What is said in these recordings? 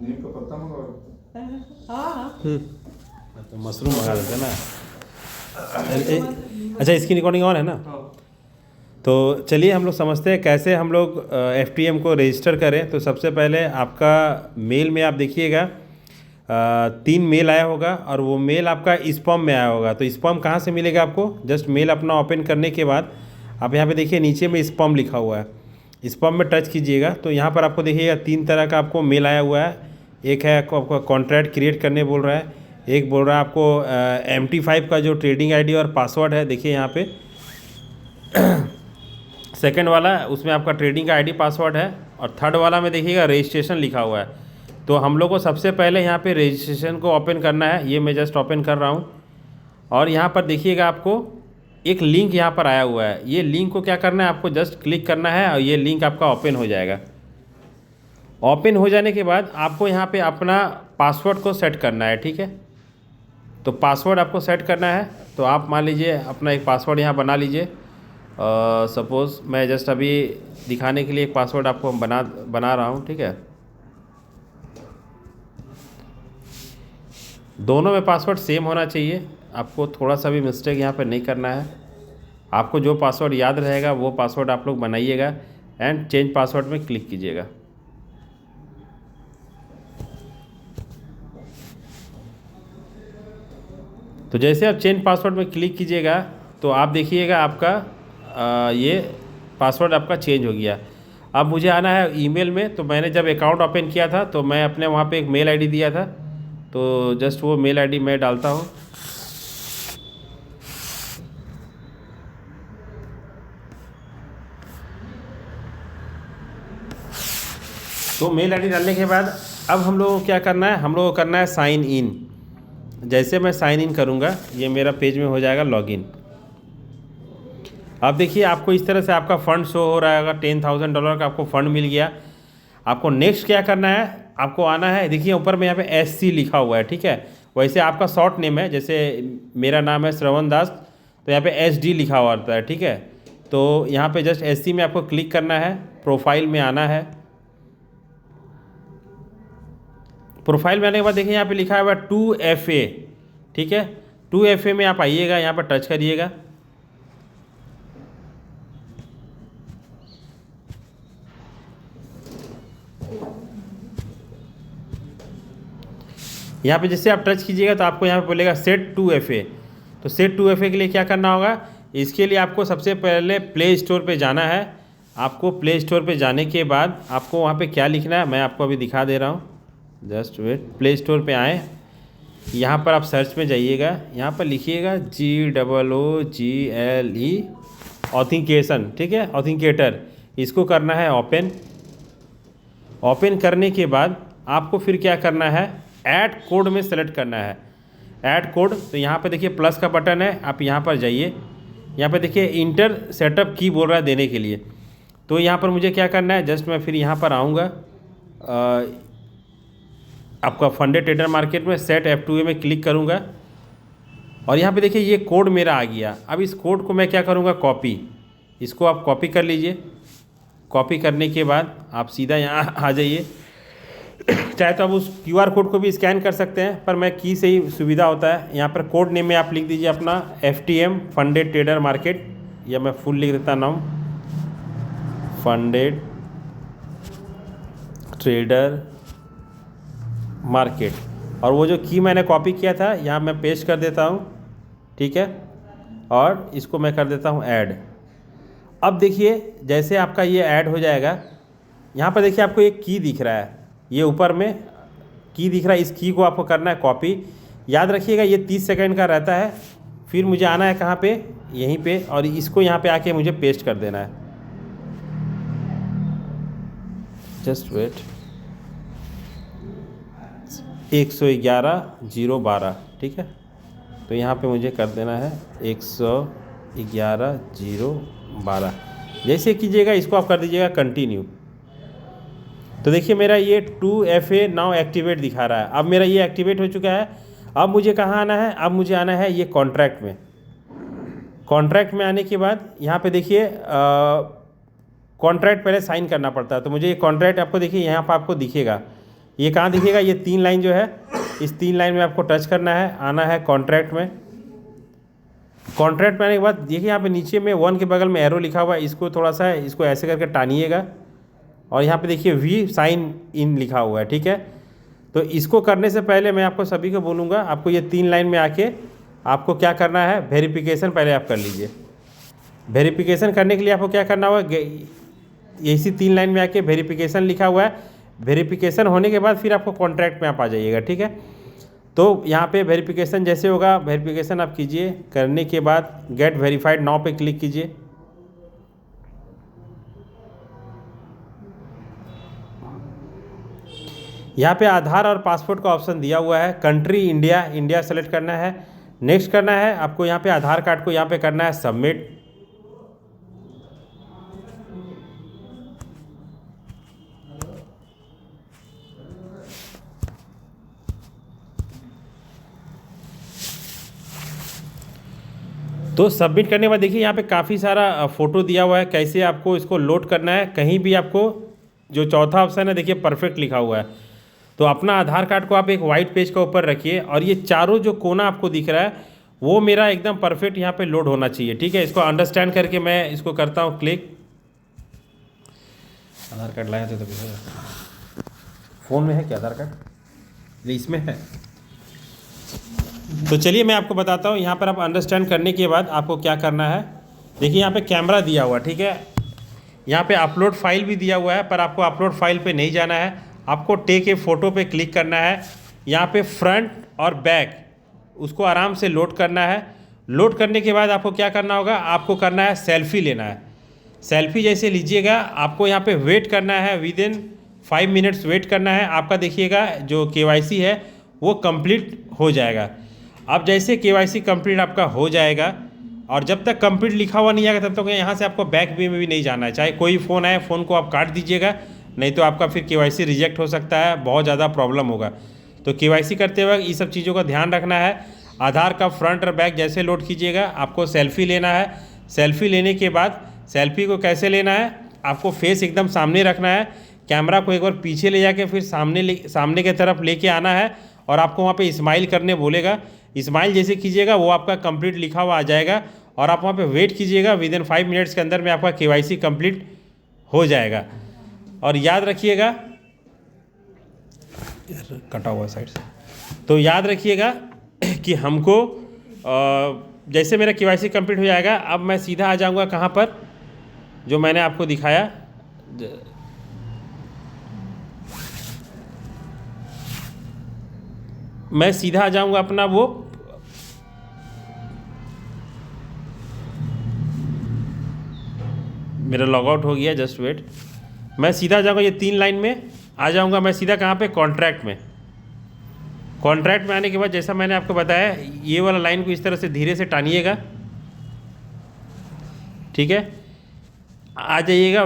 नीम का पत्ता मंगवा। हाँ, तो मशरूम मंगा देते ना। अच्छा, इसकी रिकॉर्डिंग ऑन है ना? तो चलिए हम लोग समझते हैं कैसे हम लोग FTM को रजिस्टर करें। तो सबसे पहले आपका मेल में आप देखिएगा 3 मेल आया होगा और वो मेल आपका स्पैम में आया होगा। तो स्पैम कहाँ से मिलेगा आपको? जस्ट मेल अपना ओपन करने के बाद आप यहाँ पे देखिए नीचे में स्पैम लिखा हुआ है, स्पैम में टच कीजिएगा तो यहाँ पर आपको देखिएगा 3 तरह का आपको मेल आया हुआ है। एक है आपको कॉन्ट्रैक्ट क्रिएट करने बोल रहा है, एक बोल रहा है आपको MT5 का जो ट्रेडिंग ID और पासवर्ड है, देखिए यहाँ पे सेकंड वाला उसमें आपका ट्रेडिंग का ID पासवर्ड है, और थर्ड वाला में देखिएगा रजिस्ट्रेशन लिखा हुआ है। तो हम लोग को सबसे पहले यहाँ पे रजिस्ट्रेशन को ओपन करना है। ये मैं जस्ट ओपन कर रहा हूँ और यहाँ पर देखिएगा आपको एक लिंक यहाँ पर आया हुआ है। ये लिंक को क्या करना है, आपको जस्ट क्लिक करना है और ये लिंक आपका ओपन हो जाएगा। ओपन हो जाने के बाद आपको यहाँ पे अपना पासवर्ड को सेट करना है, ठीक है। तो पासवर्ड आपको सेट करना है, तो आप मान लीजिए अपना एक पासवर्ड यहाँ बना लीजिए। सपोज़ मैं जस्ट अभी दिखाने के लिए एक पासवर्ड आपको बना रहा हूँ, ठीक है। दोनों में पासवर्ड सेम होना चाहिए, आपको थोड़ा सा भी मिस्टेक यहाँ पे नहीं करना है। आपको जो पासवर्ड याद रहेगा वो पासवर्ड आप लोग बनाइएगा एंड चेंज पासवर्ड में क्लिक कीजिएगा। तो जैसे आप चेंज पासवर्ड में क्लिक कीजिएगा तो आप देखिएगा आपका ये पासवर्ड आपका चेंज हो गया। अब मुझे आना है ईमेल में। तो मैंने जब अकाउंट ओपन किया था तो मैं अपने वहाँ पे एक मेल ID दिया था, तो जस्ट वो मेल ID मैं डालता हूँ। तो मेल ID डालने के बाद अब हम लोगों को क्या करना है, हम लोगों को करना है साइन इन। जैसे मैं साइन इन करूँगा ये मेरा पेज में हो जाएगा लॉगिन। अब देखिए आपको इस तरह से आपका फ़ंड शो हो रहा है, $10,000 का आपको फ़ंड मिल गया। आपको नेक्स्ट क्या करना है, आपको आना है, देखिए ऊपर में यहाँ पे SC लिखा हुआ है, ठीक है। वैसे आपका शॉर्ट नेम है, जैसे मेरा नाम है श्रवण दास, तो यहाँ पे SD लिखा हुआ रहता है, ठीक है। तो यहाँ पे जस्ट SC में आपको क्लिक करना है, प्रोफाइल में आना है। प्रोफाइल में आने के बाद देखिए यहाँ पे लिखा हुआ है 2FA, ठीक है। 2FA में आप आइएगा, यहाँ पर टच करिएगा। यहाँ पे जैसे आप टच कीजिएगा तो आपको यहाँ पे बोलेगा सेट 2FA। तो सेट 2FA के लिए क्या करना होगा, इसके लिए आपको सबसे पहले प्ले स्टोर पे जाना है। आपको प्ले स्टोर पे जाने के बाद आपको वहाँ पे क्या लिखना है मैं आपको अभी दिखा दे रहा हूँ, जस्ट वेट। प्ले स्टोर पे आएँ, यहाँ पर आप सर्च में जाइएगा, यहाँ पर लिखिएगा GOOGLE ऑथेंटिकेशन, ठीक है, ऑथेंटिकेटर। इसको करना है ओपन। ओपन करने के बाद आपको फिर क्या करना है, ऐड कोड में सेलेक्ट करना है, ऐड कोड। तो यहाँ पे देखिए प्लस का बटन है, आप यहाँ पर जाइए, यहाँ पे देखिए इंटर सेटअप की बोल रहा है देने के लिए। तो यहाँ पर मुझे क्या करना है, जस्ट मैं फिर यहाँ पर आऊँगा, आपका फंडेड ट्रेडर मार्केट में सेट F2A में क्लिक करूँगा और यहाँ पे देखिए ये कोड मेरा आ गया। अब इस कोड को मैं क्या करूँगा, कॉपी। इसको आप कॉपी कर लीजिए। कॉपी करने के बाद आप सीधा यहाँ आ जाइए। चाहे तो आप उस QR कोड को भी स्कैन कर सकते हैं, पर मैं की से ही सुविधा होता है। यहाँ पर कोड नेम में आप लिख दीजिए अपना FTM फंडेड ट्रेडर मार्केट, या मैं फुल लिख देता नाम फंडेड ट्रेडर मार्केट। और वो जो की मैंने कॉपी किया था यहाँ मैं पेस्ट कर देता हूँ, ठीक है। और इसको मैं कर देता हूँ ऐड। अब देखिए जैसे आपका ये ऐड हो जाएगा, यहाँ पर देखिए आपको एक की दिख रहा है, ये ऊपर में की दिख रहा है, इस की को आपको करना है कॉपी। याद रखिएगा ये 30 सेकंड का रहता है। फिर मुझे आना है कहाँ पे, यहीं पे, और इसको यहाँ पे आके मुझे पेस्ट कर देना है। जस्ट वेट, 111,012, ठीक है। तो यहाँ पे मुझे कर देना है 111,012। जैसे कीजिएगा इसको आप कर दीजिएगा कंटिन्यू। तो देखिए मेरा ये 2FA नाउ एक्टिवेट दिखा रहा है। अब मेरा ये एक्टिवेट हो चुका है। अब मुझे कहाँ आना है, अब मुझे आना है ये कॉन्ट्रैक्ट में। कॉन्ट्रैक्ट में आने के बाद यहाँ पे देखिए कॉन्ट्रैक्ट पहले साइन करना पड़ता है। तो मुझे ये कॉन्ट्रैक्ट आपको देखिए यहाँ पर आपको दिखेगा, ये कहाँ दिखेगा, ये 3 लाइन जो है, इस 3 लाइन में आपको टच करना है, आना है कॉन्ट्रैक्ट में। कॉन्ट्रैक्ट में आने के बाद देखिए यहाँ पे नीचे में 1 के बगल में एरो लिखा हुआ है, इसको थोड़ा सा इसको ऐसे करके टानिएगा और यहाँ पे देखिए वी साइन इन लिखा हुआ है, ठीक है। तो इसको करने से पहले मैं आपको सभी को बोलूँगा, आपको ये 3 लाइन में आके आपको क्या करना है, वेरिफिकेशन पहले आप कर लीजिए। वेरिफिकेशन करने के लिए आपको क्या करना होगा, इसी 3 लाइन में आके वेरिफिकेशन लिखा हुआ है, वेरिफिकेशन होने के बाद फिर आपको कॉन्ट्रैक्ट में आप आ जाइएगा, ठीक है। तो यहाँ पे वेरिफिकेशन जैसे होगा, वेरिफिकेशन आप कीजिए, करने के बाद गेट वेरीफाइड नाउ पे क्लिक कीजिए। यहाँ पे आधार और पासपोर्ट का ऑप्शन दिया हुआ है, कंट्री इंडिया, इंडिया सेलेक्ट करना है, नेक्स्ट करना है। आपको यहाँ पे आधार कार्ड को यहाँ पे करना है सबमिट। तो सबमिट करने के बाद देखिए यहाँ पे काफ़ी सारा फ़ोटो दिया हुआ है, कैसे आपको इसको लोड करना है। कहीं भी आपको जो चौथा ऑप्शन है देखिए परफेक्ट लिखा हुआ है, तो अपना आधार कार्ड को आप एक वाइट पेज के ऊपर रखिए और ये चारों जो कोना आपको दिख रहा है वो मेरा एकदम परफेक्ट यहाँ पे लोड होना चाहिए, ठीक है। इसको अंडरस्टैंड करके मैं इसको करता हूँ क्लिक। आधार कार्ड लाए थे तो फ़ोन में है क्या आधार कार्ड, इसमें है। तो चलिए मैं आपको बताता हूँ, यहाँ पर आप अंडरस्टैंड करने के बाद आपको क्या करना है। देखिए यहाँ पे कैमरा दिया हुआ, ठीक है। यहाँ पे अपलोड फाइल भी दिया हुआ है, पर आपको अपलोड फाइल पे नहीं जाना है, आपको टेक ए फ़ोटो पे क्लिक करना है। यहाँ पे फ्रंट और बैक उसको आराम से लोड करना है। लोड करने के बाद आपको क्या करना होगा, आपको करना है सेल्फ़ी लेना है। सेल्फ़ी जैसे लीजिएगा, आपको यहाँ पे वेट करना है, विद इन 5 मिनट्स वेट करना है। आपका देखिएगा जो KYC है वो कंप्लीट हो जाएगा। अब जैसे KYC कंप्लीट आपका हो जाएगा और जब तक कंप्लीट लिखा हुआ नहीं आएगा तब तक यहाँ से आपको बैक वे में भी नहीं जाना है। चाहे कोई फ़ोन आए, फ़ोन को आप काट दीजिएगा, नहीं तो आपका फिर KYC रिजेक्ट हो सकता है, बहुत ज़्यादा प्रॉब्लम होगा। तो KYC करते वक्त ये सब चीज़ों का ध्यान रखना है। आधार का फ्रंट और बैक जैसे लोड कीजिएगा, आपको सेल्फ़ी लेना है। सेल्फ़ी लेने के बाद सेल्फ़ी को कैसे लेना है, आपको फेस एकदम सामने रखना है, कैमरा को एक बार पीछे ले जाके फिर सामने की तरफ लेके आना है और आपको वहाँ पे स्माइल करने बोलेगा। स्माइल जैसे कीजिएगा वो आपका कंप्लीट लिखा हुआ आ जाएगा और आप वहाँ पे वेट कीजिएगा, विद इन 5 मिनट्स के अंदर में आपका KYC कंप्लीट हो जाएगा। और याद रखिएगा, कटा हुआ साइड से, तो याद रखिएगा कि हमको जैसे मेरा KYC कंप्लीट हो जाएगा, अब मैं सीधा आ जाऊँगा कहाँ पर, जो मैंने आपको दिखाया, मैं सीधा आ जाऊँगा अपना वो मेरा लॉगआउट हो गया, जस्ट वेट। मैं सीधा जाऊँगा ये 3 लाइन में आ जाऊँगा, मैं सीधा कहाँ पे, कॉन्ट्रैक्ट में। कॉन्ट्रैक्ट में आने के बाद जैसा मैंने आपको बताया, ये वाला लाइन को इस तरह से धीरे से टानिएगा, ठीक है। आ जाइएगा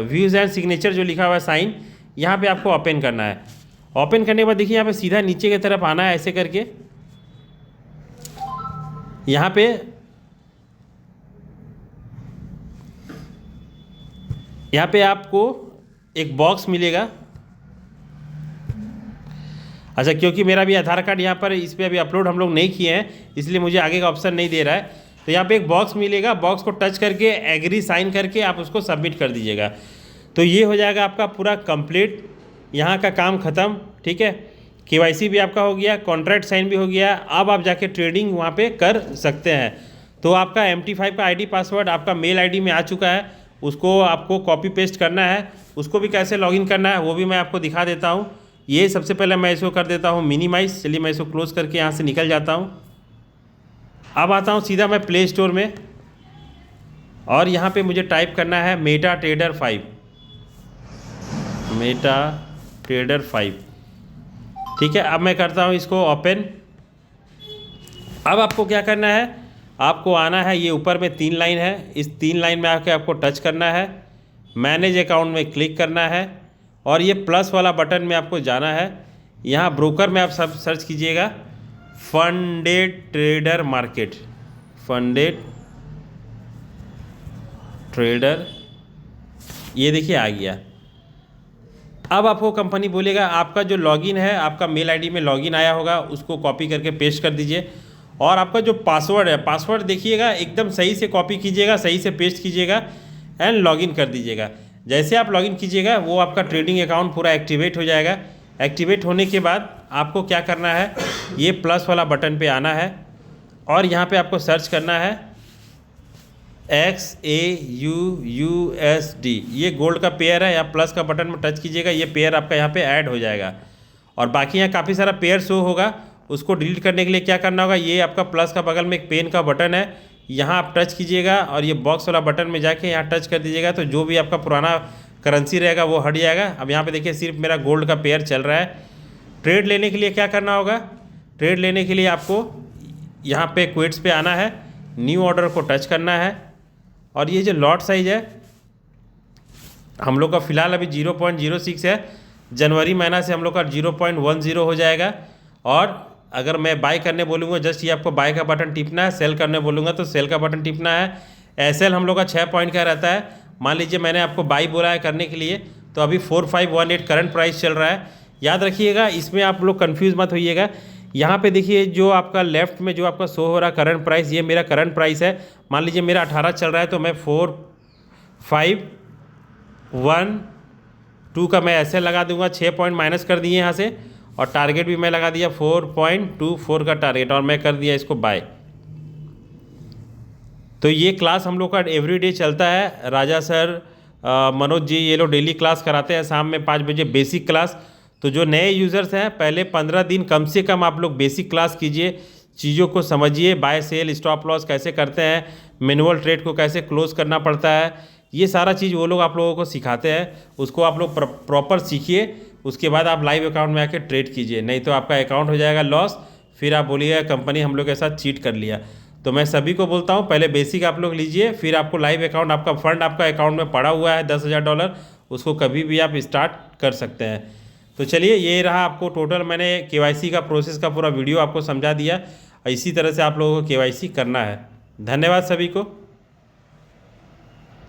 व्यूज़ एंड सिग्नेचर जो लिखा हुआ है साइन, यहाँ पे आपको ओपन करना है। ओपन करने के बाद देखिए यहाँ पे सीधा नीचे की तरफ आना है, ऐसे करके यहाँ पे आपको एक बॉक्स मिलेगा। अच्छा, क्योंकि मेरा भी आधार कार्ड यहाँ पर इस पर अभी अपलोड हम लोग नहीं किए हैं, इसलिए मुझे आगे का ऑप्शन नहीं दे रहा है। तो यहाँ पे एक बॉक्स मिलेगा, बॉक्स को टच करके एग्री साइन करके आप उसको सबमिट कर दीजिएगा। तो ये हो जाएगा आपका पूरा कंप्लीट, यहाँ का काम ख़त्म, ठीक है। KYC भी आपका हो गया, कॉन्ट्रैक्ट साइन भी हो गया। अब आप जाके ट्रेडिंग वहाँ पे कर सकते हैं। तो आपका MT5 का ID पासवर्ड आपका मेल ID में आ चुका है, उसको आपको कॉपी पेस्ट करना है। उसको भी कैसे लॉगिन करना है वो भी मैं आपको दिखा देता हूँ। ये सबसे पहले मैं इसको कर देता हूँ मिनिमाइज़। चलिए मैं इसको क्लोज़ करके यहाँ से निकल जाता हूँ। अब आता हूँ सीधा मैं प्ले स्टोर में और यहाँ पे मुझे टाइप करना है MetaTrader 5, MetaTrader 5, ठीक है। अब मैं करता हूँ इसको ओपन। अब आपको क्या करना है, आपको आना है, ये ऊपर में 3 लाइन है, इस 3 लाइन में आके आपको टच करना है, मैनेज अकाउंट में क्लिक करना है और ये प्लस वाला बटन में आपको जाना है। यहाँ ब्रोकर में आप सब सर्च कीजिएगा funded trader market, funded trader, ये देखिए आ गया। अब आपको कंपनी बोलेगा आपका जो लॉगिन है, आपका मेल आईडी में लॉगिन आया होगा, उसको कॉपी करके पेस्ट कर दीजिए। और आपका जो पासवर्ड है, पासवर्ड देखिएगा एकदम सही से कॉपी कीजिएगा, सही से पेस्ट कीजिएगा एंड लॉगिन कर दीजिएगा। जैसे आप लॉगिन कीजिएगा वो आपका ट्रेडिंग अकाउंट पूरा एक्टिवेट हो जाएगा। एक्टिवेट होने के बाद आपको क्या करना है, ये प्लस वाला बटन पे आना है और यहाँ पे आपको सर्च करना है XAUUSD। ये गोल्ड का पेयर है, या प्लस का बटन में टच कीजिएगा, ये पेयर आपका यहाँ पे ऐड हो जाएगा। और बाकी यहाँ काफ़ी सारा पेयर शो होगा, उसको डिलीट करने के लिए क्या करना होगा, ये आपका प्लस का बगल में एक पेन का बटन है, यहाँ आप टच कीजिएगा और ये बॉक्स वाला बटन में जाके यहाँ टच कर दीजिएगा, तो जो भी आपका पुराना करेंसी रहेगा वो हट जाएगा। अब यहाँ पे देखिए सिर्फ मेरा गोल्ड का पेयर चल रहा है। ट्रेड लेने के लिए क्या करना होगा, ट्रेड लेने के लिए आपको यहाँ पे क्विट्स पे आना है, न्यू ऑर्डर को टच करना है और ये जो लॉट साइज है हम लोग का फ़िलहाल अभी 0.06 है। जनवरी महीना से हम लोग का 0.10 हो जाएगा। और अगर मैं बाय करने बोलूँगा, जस्ट ये आपको बाय का बटन टिपना है, सेल करने बोलूँगा तो सेल का बटन टिपना है। एसएल हम लोग का 6 पॉइंट का रहता है। मान लीजिए मैंने आपको बाई बोला है करने के लिए, तो अभी 4518 करंट प्राइस चल रहा है। याद रखिएगा, इसमें आप लोग कंफ्यूज मत होइएगा। यहाँ पे देखिए जो आपका लेफ्ट में जो आपका शो हो रहा है करंट प्राइस, ये मेरा करंट प्राइस है। मान लीजिए मेरा 18 चल रहा है तो मैं 4512 का मैं ऐसे लगा दूंगा, 6 पॉइंट माइनस कर दिए यहाँ से, और टारगेट भी मैं लगा दिया 4.24 का टारगेट, और मैं कर दिया इसको बाय। तो ये क्लास हम लोग का एवरीडे चलता है। राजा सर, मनोज जी, ये लोग डेली क्लास कराते हैं शाम में 5 बजे बेसिक क्लास। तो जो नए यूज़र्स हैं, पहले 15 दिन कम से कम आप लोग बेसिक क्लास कीजिए, चीज़ों को समझिए, बाय सेल स्टॉप लॉस कैसे करते हैं, मैनुअल ट्रेड को कैसे क्लोज करना पड़ता है, ये सारा चीज़ वो लोग आप लोगों को सिखाते हैं। उसको आप लोग प्रॉपर सीखिए, उसके बाद आप लाइव अकाउंट में आके ट्रेड कीजिए, नहीं तो आपका अकाउंट हो जाएगा लॉस। फिर आप बोलिएगा कंपनी हम लोग के साथ चीट कर लिया। तो मैं सभी को बोलता हूँ पहले बेसिक आप लोग लीजिए, फिर आपको लाइव अकाउंट, आपका फंड आपका अकाउंट में पड़ा हुआ है $10,000, उसको कभी भी आप स्टार्ट कर सकते हैं। तो चलिए, ये रहा आपको टोटल, मैंने KYC का प्रोसेस का पूरा वीडियो आपको समझा दिया। इसी तरह से आप लोगों को KYC करना है। धन्यवाद सभी को।